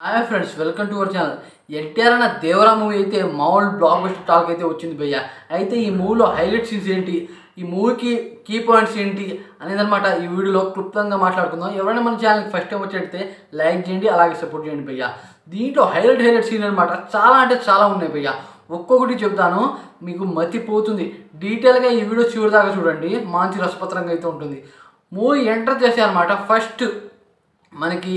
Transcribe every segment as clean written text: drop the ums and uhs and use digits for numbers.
Hi friends, welcome to our channel. NTR అన్న Devara movie అయితే మామూలు బ్లాక్ బస్టర్ టాక్ అయితే వచ్చింది భయ్య. అయితే ఈ మూవీలో హైలైట్ సీన్స్ ఏంటి, ఈ మూవీకి కీ పాయింట్స్ ఏంటి అనేది అనమాట ఈ వీడియోలో క్లుప్తంగా మాట్లాడుకుందాం. ఎవరైనా మన ఛానల్కి ఫస్ట్ టైం వచ్చేటైతే లైక్ చేయండి, అలాగే సపోర్ట్ చేయండి భయ్య. దీంట్లో హైలైట్ సీన్ అనమాట చాలా అంటే చాలా ఉన్నాయి భయ్య. ఒక్కొక్కటి చెప్తాను, మీకు మతిపోతుంది. డీటెయిల్గా ఈ వీడియో చివరి దాకా చూడండి, మంచి రసపత్రంగా అయితే ఉంటుంది. మూవీ ఎంటర్ చేసే అనమాట ఫస్ట్ మనకి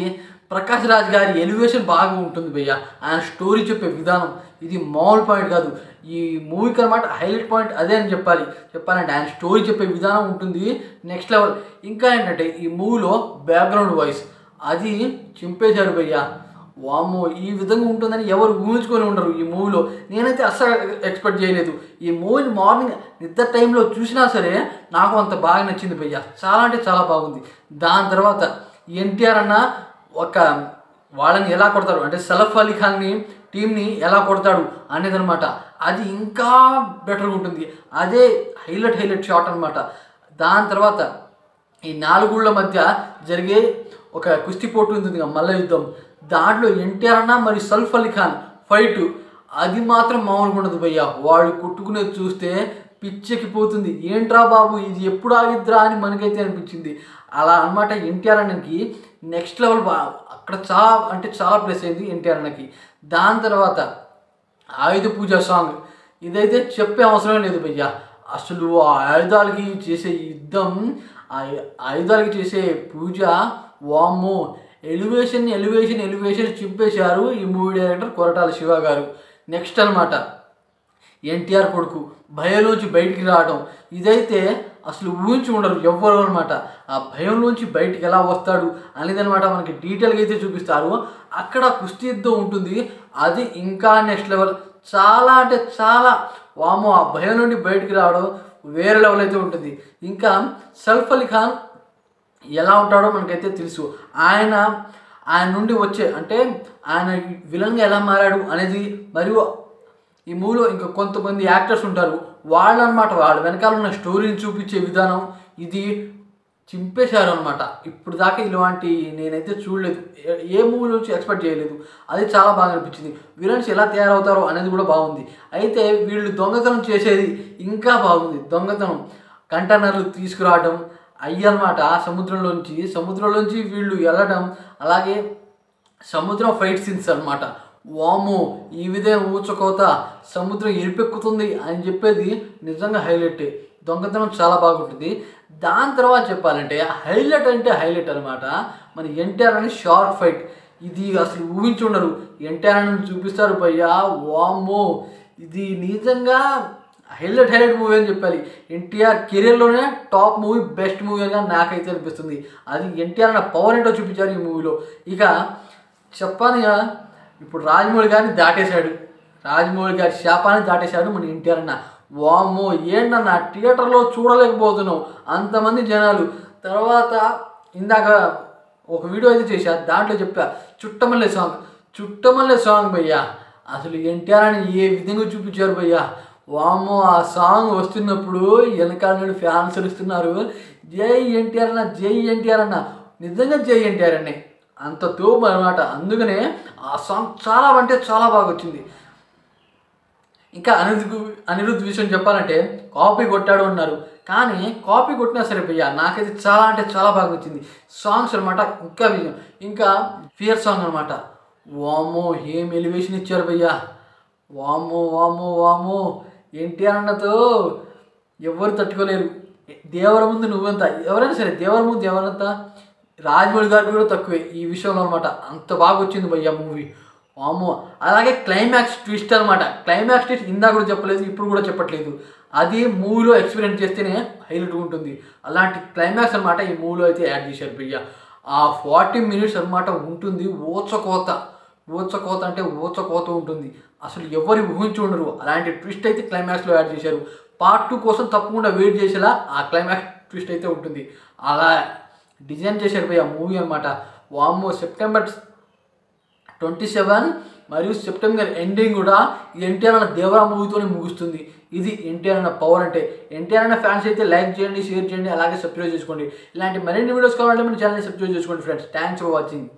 ప్రకాష్ రాజ్ గారి ఎలివేషన్ బాగా ఉంటుంది భయ్య. ఆయన స్టోరీ చెప్పే విధానం ఇది మామూలు పాయింట్ కాదు. ఈ మూవీకి అనమాట హైలైట్ పాయింట్ అదే అని చెప్పాలంటే ఆయన స్టోరీ చెప్పే విధానం ఉంటుంది నెక్స్ట్ లెవెల్. ఇంకా ఏంటంటే ఈ మూవీలో బ్యాక్గ్రౌండ్ వాయిస్ అది చింపేశారు భయ్య. వామ్మో, ఈ విధంగా ఉంటుందని ఎవరు ఊహించుకొని ఉండరు ఈ మూవీలో. నేనైతే అస్సలు ఎక్స్పెక్ట్ చేయలేదు. ఈ మూవీని మార్నింగ్ నిద్ర టైంలో చూసినా సరే నాకు అంత బాగా నచ్చింది భయ్య. చాలా అంటే చాలా బాగుంది. దాని తర్వాత ఎన్టీఆర్ అన్న ఒక వాళ్ళని ఎలా కొడతాడు అంటే సలఫ్ అలీ ఖాన్ని టీంని ఎలా కొడతాడు అనేది అనమాట. అది ఇంకా బెటర్గా ఉంటుంది. అదే హైలైట్ షాట్ అనమాట. దాని తర్వాత ఈ నాలుగుళ్ళ మధ్య జరిగే ఒక కుస్తీ పోటీ ఉంటుంది, మల్ల యుద్ధం. దాంట్లో ఎన్టీఆర్ అన్న మరి సల్ఫ్ అలీ ఖాన్ ఫైటు అది మాత్రం మామూలుగా ఉండదు భయ్య. వాళ్ళు కొట్టుకునేది చూస్తే పిచ్చెక్కిపోతుంది. ఏంట్రా బాబు, ఇది ఎప్పుడు ఆగిద్రా అని మనకైతే అనిపించింది. అలా అనమాట ఎన్టీఆర్ అన్నకి నెక్స్ట్ లెవెల్. అక్కడ చాలా అంటే చాలా ప్లేస్ అయింది ఎన్టీఆర్ అన్నకి. దాని తర్వాత ఆయుధ పూజ సాంగ్ ఇదైతే చెప్పే అవసరం లేదు భయ్య. అసలు ఆ ఆయుధాలకి చేసే యుద్ధం, ఆ ఆయుధాలకి చేసే పూజ, వామ్మో, ఎలివేషన్ చింపేశారు ఈ మూవీ డైరెక్టర్ కొరటాల శివ గారు. నెక్స్ట్ అనమాట ఎన్టీఆర్ కొడుకు భయంలోంచి బయటికి రావడం, ఇదైతే అసలు ఊహించి ఉండరు ఎవ్వరు అనమాట. ఆ భయంలోంచి బయటికి ఎలా వస్తాడు అనేది అనమాట మనకి డీటెయిల్గా అయితే చూపిస్తారు. అక్కడ కుస్తీ యుద్ధం ఉంటుంది, అది ఇంకా నెక్స్ట్ లెవెల్. చాలా అంటే చాలా వామో, ఆ భయం నుండి బయటికి రావడం వేరే లెవెల్ అయితే ఉంటుంది. ఇంకా సల్ఫ్ అలీ ఖాన్ ఎలా ఉంటాడో మనకైతే తెలుసు. ఆయన నుండి వచ్చే అంటే ఆయన విలన్గా ఎలా మారాడు అనేది, మరియు ఈ మూవీలో ఇంకా కొంతమంది యాక్టర్స్ ఉంటారు, వాళ్ళు అనమాట వాళ్ళ వెనకాల ఉన్న స్టోరీని చూపించే విధానం ఇది చింపేశారు అనమాట. ఇప్పుడు దాకా ఇలాంటి నేనైతే చూడలేదు, ఏ మూవీ నుంచి ఎక్స్పెక్ట్ చేయలేదు. అది చాలా బాగా అనిపించింది. విలన్స్ ఎలా తయారవుతారో అనేది కూడా బాగుంది. అయితే వీళ్ళు దొంగతనం చేసేది ఇంకా బాగుంది. దొంగతనం కంటైనర్లు తీసుకురావడం అయ్యనమాట. సముద్రంలోంచి వీళ్ళు వెళ్ళడం, అలాగే సముద్రం ఫైట్ సీన్స్ అనమాట. వామో, ఈ విధంగా ఊచకోత సముద్రం ఎరిపెక్కుతుంది అని చెప్పేది నిజంగా హైలైటే. దొంగతనం చాలా బాగుంటుంది. దాని తర్వాత చెప్పాలంటే హైలైట్ అనమాట మన ఎన్టీఆర్ అని షార్క్ ఫైట్. ఇది అసలు ఊహించుండరు. ఎన్టీఆర్ అని చూపిస్తారు భయ్యా. వామో, ఇది నిజంగా హైలైట్ మూవీ అని చెప్పాలి. ఎన్టీఆర్ కెరీర్లోనే టాప్ మూవీ, బెస్ట్ మూవీ అని నాకైతే అనిపిస్తుంది. అది ఎన్టీఆర్ అన్న పవర్ ఏంటో చూపించారు ఈ మూవీలో. ఇక చెప్పాలి, ఇప్పుడు రాజమౌళి గారిని దాటేశాడు, రాజమౌళి గారి శాపాన్ని దాటేశాడు మన ఎన్టీఆర్ అన్న. వామ్మో, ఏంటన్నా థియేటర్లో చూడలేకపోతున్నావు అంతమంది జనాలు. తర్వాత ఇందాక ఒక వీడియో అయితే చేశా, దాంట్లో చెప్పా చుట్టమల్లె సాంగ్ భయ్యా. అసలు ఎన్టీఆర్ అని ఏ విధంగా చూపించారు భయ్యా. వామ్మో, ఆ సాంగ్ వస్తున్నప్పుడు వెనకాల నుండి ఫ్యాన్స్ వస్తున్నారు, జై ఎన్టీఆర్ అన్న. నిజంగా జై ఎన్టీఆర్ అన్నే, అంత తోపు అనమాట. అందుకనే ఆ సాంగ్ చాలా అంటే చాలా బాగా వచ్చింది. ఇంకా అనిరుద్ధ్ విషయం చెప్పాలంటే కాపీ కొట్టాడు అన్నారు, కానీ కాపీ కొట్టినా సరే భయ్యా నాకైతే చాలా అంటే చాలా బాగా వచ్చింది సాంగ్స్ అనమాట. ఇంకా ఫియర్ సాంగ్ అనమాట. వామ్మో, ఏం ఎలివేషన్ ఇచ్చారు భయ్యా. వామ్మో, ఎన్టీఆర్ అన్నతో ఎవరు తట్టుకోలేరు. దేవర ముందు నువ్వంతా, ఎవరైనా సరే దేవర ముందు ఎవరంతా, రాజమౌళి గారు కూడా తక్కువే ఈ విషయంలో అనమాట. అంత బాగా వచ్చింది భయ్యా మూవీ. వామ్మో, అలాగే క్లైమాక్స్ ట్విస్ట్ అనమాట. క్లైమాక్స్ ట్విస్ట్ ఇందాక కూడా చెప్పలేదు, ఇప్పుడు కూడా చెప్పట్లేదు. అది మూవీలో ఎక్స్పీరియన్స్ చేస్తేనే హైలైట్ ఉంటుంది. అలాంటి క్లైమాక్స్ అనమాట ఈ మూవీలో అయితే యాడ్ చేశారు భయ్యా. ఆ 40 minutes అనమాట ఉంటుంది. ఊచకోత అంటే ఊచకోత ఉంటుంది. అసలు ఎవరు ఊహించి ఉండరు. అలాంటి ట్విస్ట్ అయితే క్లైమాక్స్లో యాడ్ చేశారు. పార్ట్ 2 కోసం తప్పకుండా వెయిట్ చేసేలా ఆ క్లైమాక్స్ ట్విస్ట్ అయితే ఉంటుంది. అలా డిజైన్ చేశారు భయ్యా మూవీ అనమాట. వామ్మో, September 27 మరియు సెప్టెంబర్ ఎండింగ్ కూడా ఎన్టీఆర్ అన్న దేవరా మూవీతోనే ముగుస్తుంది. ఇది ఎన్టీఆర్ అన్న పవర్ అంటే. ఎన్టీఆర్ అన్న ఫ్యాన్స్ అయితే లైక్ చేయండి, షేర్ చేయండి, అలాగే సబ్స్క్రైబ్ చేసుకోండి. ఇలాంటి మరిన్ని వీడియోస్ కావాలంటే మన ఛానల్ని సబ్స్క్రైబ్ చేసుకోండి ఫ్రెండ్స్. Thanks for watching.